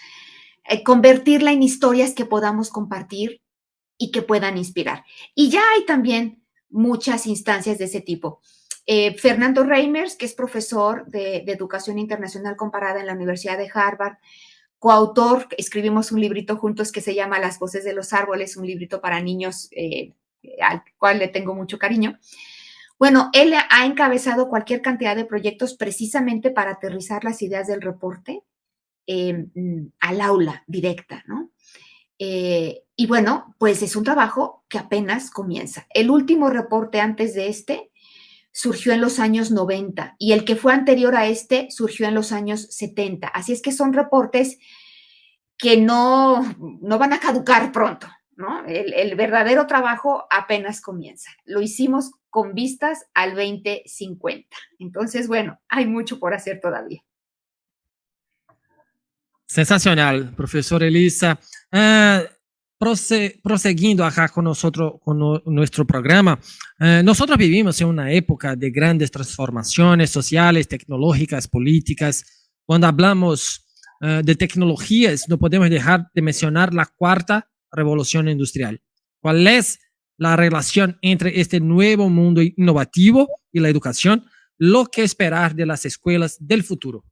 convertirla en historias que podamos compartir y que puedan inspirar. Y ya hay también muchas instancias de ese tipo. Fernando Reimers, que es profesor de Educación Internacional Comparada en la Universidad de Harvard, coautor, escribimos un librito juntos que se llama Las voces de los árboles, un librito para niños al cual le tengo mucho cariño. Bueno, él ha encabezado cualquier cantidad de proyectos precisamente para aterrizar las ideas del reporte al aula directa, ¿no? Y bueno, pues es un trabajo que apenas comienza. El último reporte antes de este surgió en los años 90 y el que fue anterior a este surgió en los años 70. Así es que son reportes que no van a caducar pronto, ¿no? El verdadero trabajo apenas comienza. Lo hicimos con vistas al 2050. Entonces, bueno, hay mucho por hacer todavía. Sensacional, profesora Elisa. Prosseguindo acá con nosotros, con nuestro programa, nosotros vivimos en una época de grandes transformaciones sociales, tecnológicas, políticas. Cuando hablamos de tecnologías, no podemos dejar de mencionar la cuarta revolución industrial. ¿Cuál es la relación entre este nuevo mundo innovativo y la educación? Lo que esperar de las escuelas del futuro.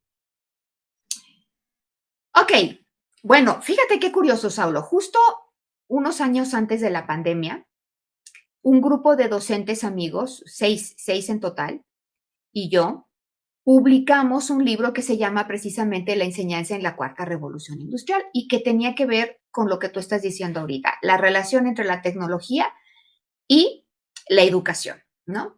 Ok, bueno, fíjate qué curioso, Saulo. Justo unos años antes de la pandemia, un grupo de docentes amigos, seis en total, y yo, publicamos un libro que se llama precisamente La enseñanza en la cuarta revolución industrial y que tenía que ver con lo que tú estás diciendo ahorita, la relación entre la tecnología y la educación, ¿no?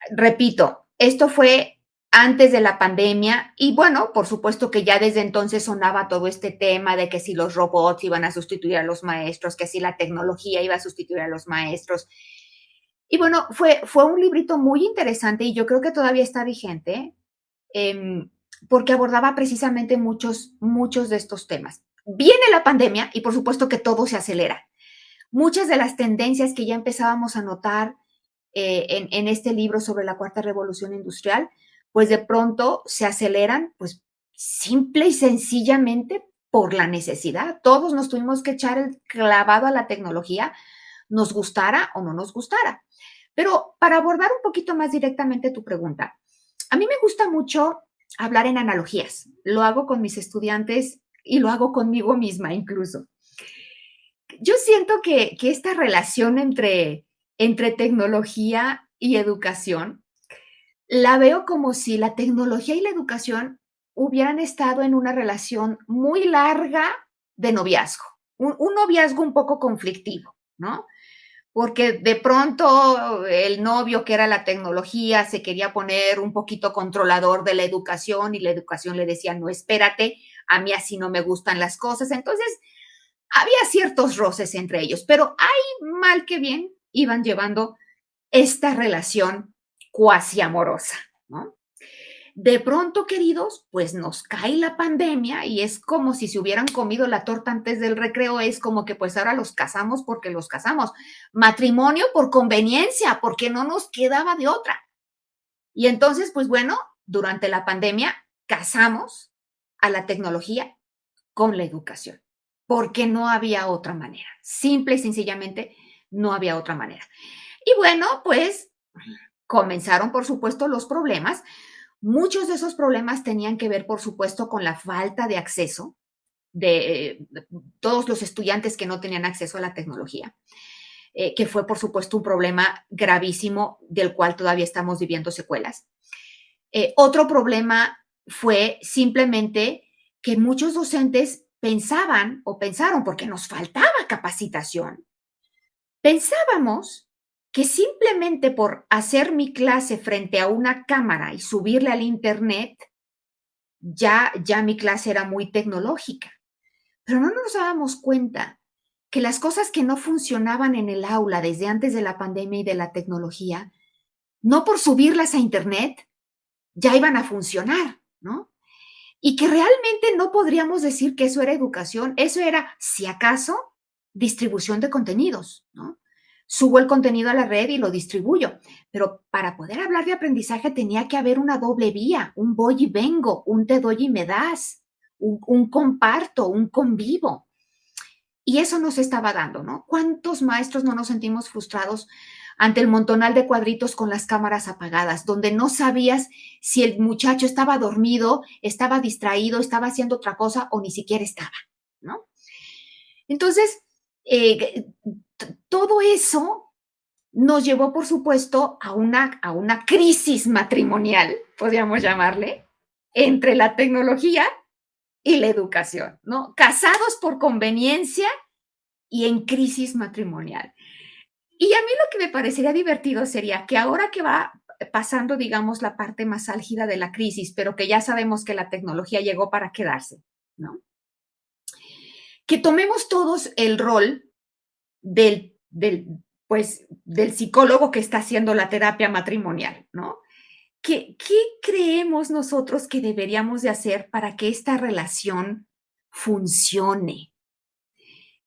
Repito, esto fue antes de la pandemia y bueno, por supuesto que ya desde entonces sonaba todo este tema de que si los robots iban a sustituir a los maestros, que si la tecnología iba a sustituir a los maestros. Y bueno, fue un librito muy interesante y yo creo que todavía está vigente, eh, porque abordaba precisamente muchos de estos temas. Viene la pandemia y por supuesto que todo se acelera. Muchas de las tendencias que ya empezábamos a notar en este libro sobre la cuarta revolución industrial, pues de pronto se aceleran, pues simple y sencillamente por la necesidad. Todos nos tuvimos que echar el clavado a la tecnología, nos gustara o no nos gustara. Pero para abordar un poquito más directamente tu pregunta, a mí me gusta mucho hablar en analogías. Lo hago con mis estudiantes y lo hago conmigo misma incluso. Yo siento que esta relación entre tecnología y educación, la veo como si la tecnología y la educación hubieran estado en una relación muy larga de noviazgo, un noviazgo un poco conflictivo, ¿no? Porque de pronto el novio, que era la tecnología, se quería poner un poquito controlador de la educación y la educación le decía, no, espérate, a mí así no me gustan las cosas. Entonces, había ciertos roces entre ellos, pero hay mal que bien iban llevando esta relación cuasi amorosa, ¿no? De pronto, queridos, pues nos cae la pandemia y es como si se hubieran comido la torta antes del recreo, es como que pues ahora los casamos porque los casamos. Matrimonio por conveniencia, porque no nos quedaba de otra. Y entonces, pues bueno, durante la pandemia casamos a la tecnología con la educación, porque no había otra manera. Simple y sencillamente no había otra manera. Y bueno, pues comenzaron, por supuesto, los problemas. Muchos de esos problemas tenían que ver, por supuesto, con la falta de acceso de todos los estudiantes que no tenían acceso a la tecnología, que fue, por supuesto, un problema gravísimo del cual todavía estamos viviendo secuelas. Otro problema fue simplemente que muchos docentes pensaban o pensaron, porque nos faltaba capacitación, pensábamos que simplemente por hacer mi clase frente a una cámara y subirla al internet, ya mi clase era muy tecnológica. Pero no nos dábamos cuenta que las cosas que no funcionaban en el aula desde antes de la pandemia y de la tecnología, no por subirlas a internet, ya iban a funcionar, ¿no? Y que realmente no podríamos decir que eso era educación, eso era, si acaso, distribución de contenidos, ¿no? Subo el contenido a la red y lo distribuyo, pero para poder hablar de aprendizaje tenía que haber una doble vía, un voy y vengo, un te doy y me das, un comparto, un convivo. Y eso nos estaba dando, ¿no? ¿Cuántos maestros no nos sentimos frustrados ante el montonal de cuadritos con las cámaras apagadas, donde no sabías si el muchacho estaba dormido, estaba distraído, estaba haciendo otra cosa o ni siquiera estaba, ¿no? Entonces, todo eso nos llevó, por supuesto, a una crisis matrimonial, podríamos llamarle, entre la tecnología y la educación, ¿no? Casados por conveniencia y en crisis matrimonial. Y a mí lo que me parecería divertido sería que ahora que va pasando, digamos, la parte más álgida de la crisis, pero que ya sabemos que la tecnología llegó para quedarse, ¿no? Que tomemos todos el rol del psicólogo que está haciendo la terapia matrimonial, ¿no? ¿Qué creemos nosotros que deberíamos de hacer para que esta relación funcione?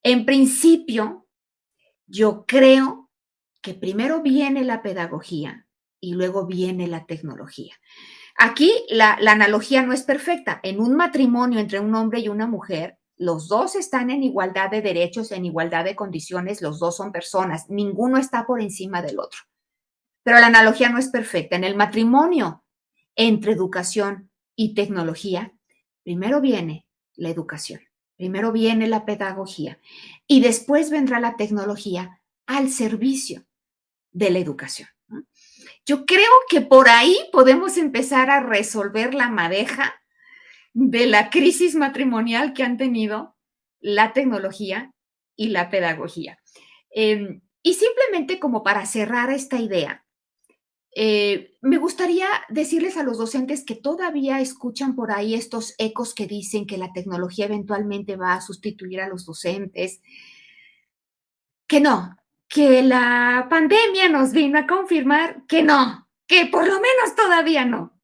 En principio, yo creo que primero viene la pedagogía y luego viene la tecnología. Aquí la analogía no es perfecta. En un matrimonio entre un hombre y una mujer, los dos están en igualdad de derechos, en igualdad de condiciones, los dos son personas, ninguno está por encima del otro. Pero la analogía no es perfecta. En el matrimonio entre educación y tecnología, primero viene la educación. Primero viene la pedagogía y después vendrá la tecnología al servicio de la educación, ¿no? Yo creo que por ahí podemos empezar a resolver la madeja de la crisis matrimonial que han tenido la tecnología y la pedagogía. Y simplemente como para cerrar esta idea, me gustaría decirles a los docentes que todavía escuchan por ahí estos ecos que dicen que la tecnología eventualmente va a sustituir a los docentes, que no, que la pandemia nos vino a confirmar que no, que por lo menos todavía no.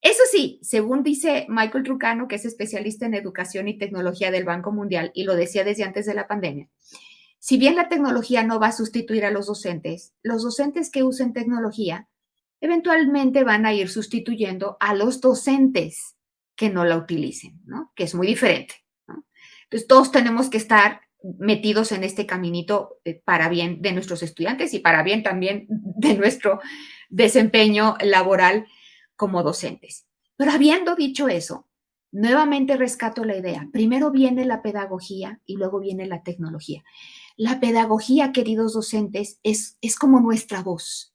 Eso sí, según dice Michael Trucano, que es especialista en educación y tecnología del Banco Mundial, y lo decía desde antes de la pandemia, si bien la tecnología no va a sustituir a los docentes que usen tecnología eventualmente van a ir sustituyendo a los docentes que no la utilicen, ¿no? Que es muy diferente, ¿no? Entonces, todos tenemos que estar metidos en este caminito para bien de nuestros estudiantes y para bien también de nuestro desempeño laboral como docentes. Pero habiendo dicho eso, nuevamente rescato la idea. Primero viene la pedagogía y luego viene la tecnología. La pedagogía, queridos docentes, es como nuestra voz.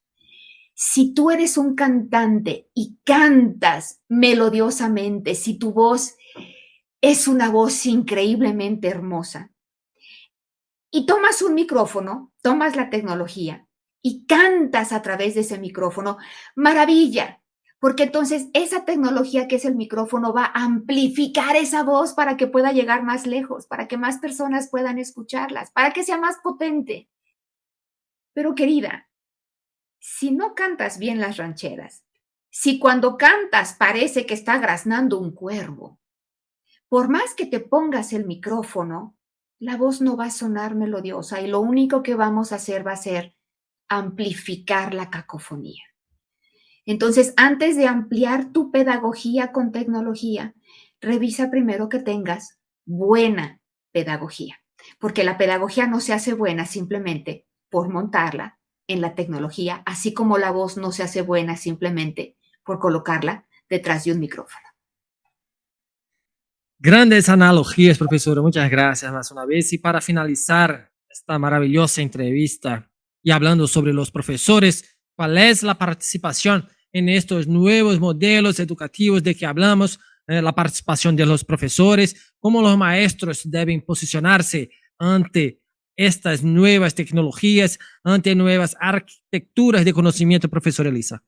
Si tú eres un cantante y cantas melodiosamente, si tu voz es una voz increíblemente hermosa y tomas un micrófono, tomas la tecnología y cantas a través de ese micrófono, maravilla, porque entonces esa tecnología que es el micrófono va a amplificar esa voz para que pueda llegar más lejos, para que más personas puedan escucharlas, para que sea más potente. Pero querida, si no cantas bien las rancheras, si cuando cantas parece que está graznando un cuervo, por más que te pongas el micrófono, la voz no va a sonar melodiosa y lo único que vamos a hacer va a ser amplificar la cacofonía. Entonces, antes de ampliar tu pedagogía con tecnología, revisa primero que tengas buena pedagogía, porque la pedagogía no se hace buena simplemente por montarla en la tecnología, así como la voz no se hace buena simplemente por colocarla detrás de un micrófono. Grandes analogías, profesor. Muchas gracias más una vez. Y para finalizar esta maravillosa entrevista y hablando sobre los profesores, ¿cuál es la participación en estos nuevos modelos educativos de que hablamos? La participación de los profesores, cómo los maestros deben posicionarse ante estas nuevas tecnologías, ante nuevas arquitecturas de conocimiento, profesor Elisa.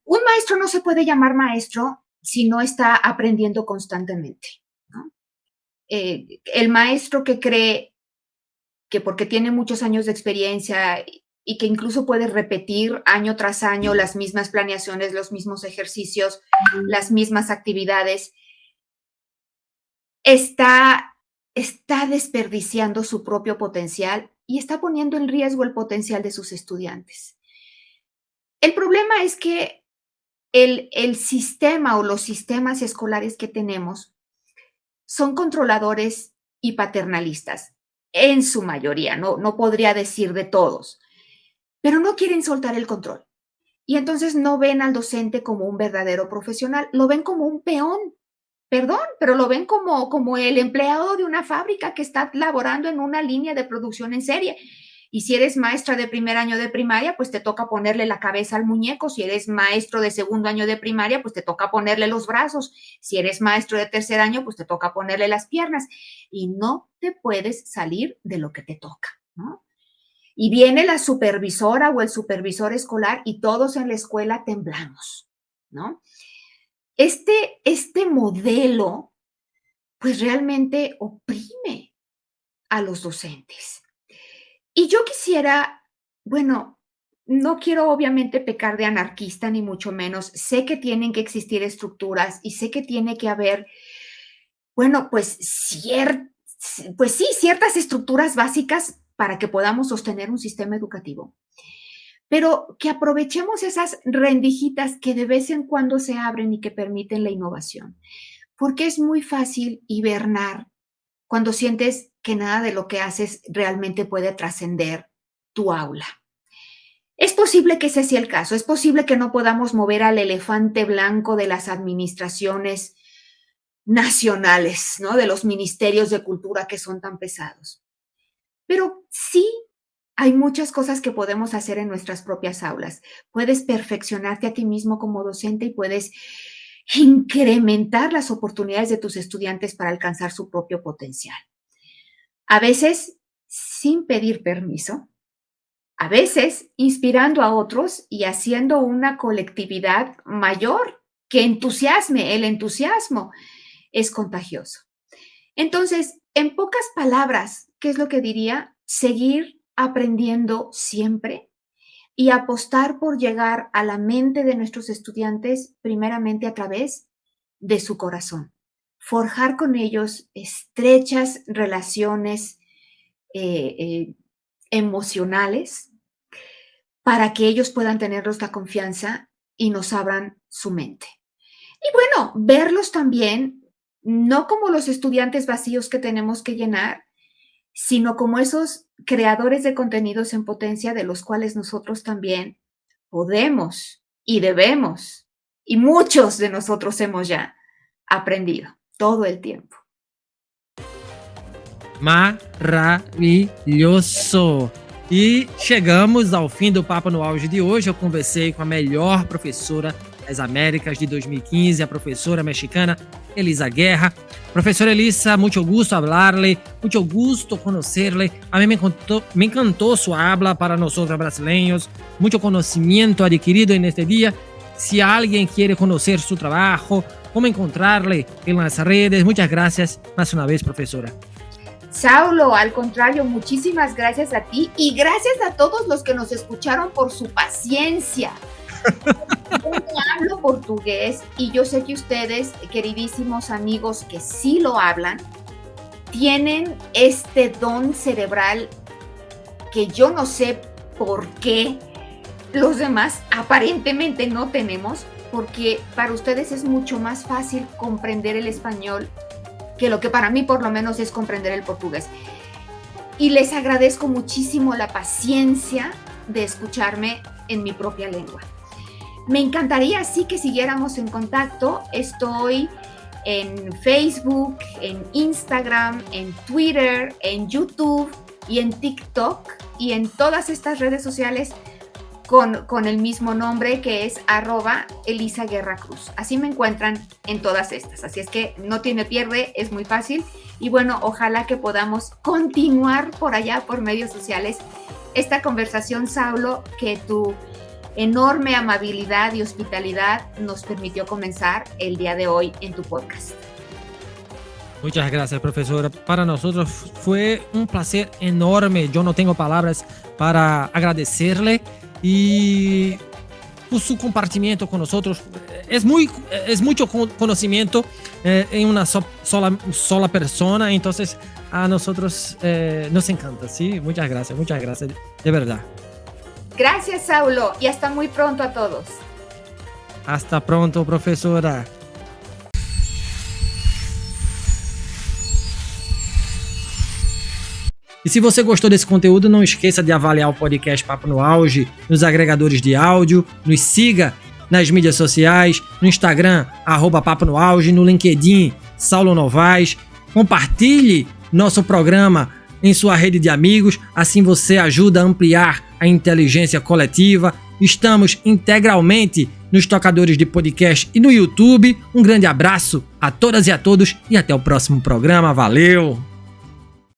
Un maestro no se puede llamar maestro si no está aprendiendo constantemente, ¿no? El maestro que cree que porque tiene muchos años de experiencia y que incluso puede repetir año tras año las mismas planeaciones, los mismos ejercicios, las mismas actividades, está desperdiciando su propio potencial y está poniendo en riesgo el potencial de sus estudiantes. El problema es que el sistema o los sistemas escolares que tenemos son controladores y paternalistas, en su mayoría, no podría decir de todos, pero no quieren soltar el control. Y entonces no ven al docente como un verdadero profesional, lo ven como un peón, perdón, pero lo ven como el empleado de una fábrica que está laborando en una línea de producción en serie. Y si eres maestra de primer año de primaria, pues te toca ponerle la cabeza al muñeco. Si eres maestro de segundo año de primaria, pues te toca ponerle los brazos. Si eres maestro de tercer año, pues te toca ponerle las piernas. Y no te puedes salir de lo que te toca, ¿no? Y viene la supervisora o el supervisor escolar y todos en la escuela temblamos, ¿no? Este modelo, pues realmente oprime a los docentes. Y yo quisiera, bueno, no quiero obviamente pecar de anarquista, ni mucho menos. Sé que tienen que existir estructuras y sé que tiene que haber, bueno, pues, ciertas estructuras básicas para que podamos sostener un sistema educativo. Pero que aprovechemos esas rendijitas que de vez en cuando se abren y que permiten la innovación. Porque es muy fácil hibernar cuando sientes que nada de lo que haces realmente puede trascender tu aula. Es posible que ese sea el caso, es posible que no podamos mover al elefante blanco de las administraciones nacionales, ¿no? De los ministerios de cultura que son tan pesados. Pero sí hay muchas cosas que podemos hacer en nuestras propias aulas. Puedes perfeccionarte a ti mismo como docente y puedes incrementar las oportunidades de tus estudiantes para alcanzar su propio potencial. A veces sin pedir permiso, a veces inspirando a otros y haciendo una colectividad mayor que entusiasme. El entusiasmo es contagioso. Entonces, en pocas palabras, ¿qué es lo que diría? Seguir aprendiendo siempre y apostar por llegar a la mente de nuestros estudiantes primeramente a través de su corazón. Forjar con ellos estrechas relaciones emocionales para que ellos puedan tenerlos la confianza y nos abran su mente. Y bueno, verlos también, no como los estudiantes vacíos que tenemos que llenar, sino como esos creadores de contenidos en potencia de los cuales nosotros también podemos y debemos, y muchos de nosotros hemos ya aprendido todo el tiempo. Maravilhoso! E chegamos ao fim do Papo no Auge de hoje. Eu conversei com a melhor professora das Américas de 2015, a profesora mexicana Elisa Guerra. Profesora Elisa, mucho gusto hablarle, mucho gusto conocerle. A mí me encantó su habla para nosotros brasileños, mucho conocimiento adquirido en este día. Si alguien quiere conocer su trabajo, cómo encontrarle en las redes. Muchas gracias más una vez, profesora. Saulo, al contrario, muchísimas gracias a ti y gracias a todos los que nos escucharon por su paciencia. Yo no hablo portugués y yo sé que ustedes, queridísimos amigos que sí lo hablan, tienen este don cerebral que yo no sé por qué los demás aparentemente no tenemos, porque para ustedes es mucho más fácil comprender el español que lo que para mí por lo menos es comprender el portugués. Y les agradezco muchísimo la paciencia de escucharme en mi propia lengua. Me encantaría sí que siguiéramos en contacto. Estoy en Facebook, en Instagram, en Twitter, en YouTube y en TikTok y en todas estas redes sociales con el mismo nombre que es @ElisaGuerraCruz. Así me encuentran en todas estas. Así es que no tiene pierde, es muy fácil. Y bueno, ojalá que podamos continuar por allá, por medios sociales, esta conversación, Saulo, que tu enorme amabilidad y hospitalidad nos permitió comenzar el día de hoy en tu podcast. Muchas gracias, profesora. Para nosotros fue un placer enorme. Yo no tengo palabras para agradecerle y por su compartimiento con nosotros. Es mucho conocimiento en una sola persona, entonces a nosotros nos encanta, ¿sí? Muchas gracias, de verdad. Gracias, Saulo, y hasta muy pronto a todos. Hasta pronto, professora. E se você gostou desse conteúdo, não esqueça de avaliar o podcast Papo no Auge nos agregadores de áudio, nos siga nas mídias sociais, no Instagram, @Papo no Auge, no LinkedIn, Saulo Novaes. Compartilhe nosso programa em sua rede de amigos, assim você ajuda a ampliar a inteligência coletiva. Estamos integralmente nos tocadores de podcast e no YouTube. Um grande abraço a todas e a todos e até o próximo programa. Valeu!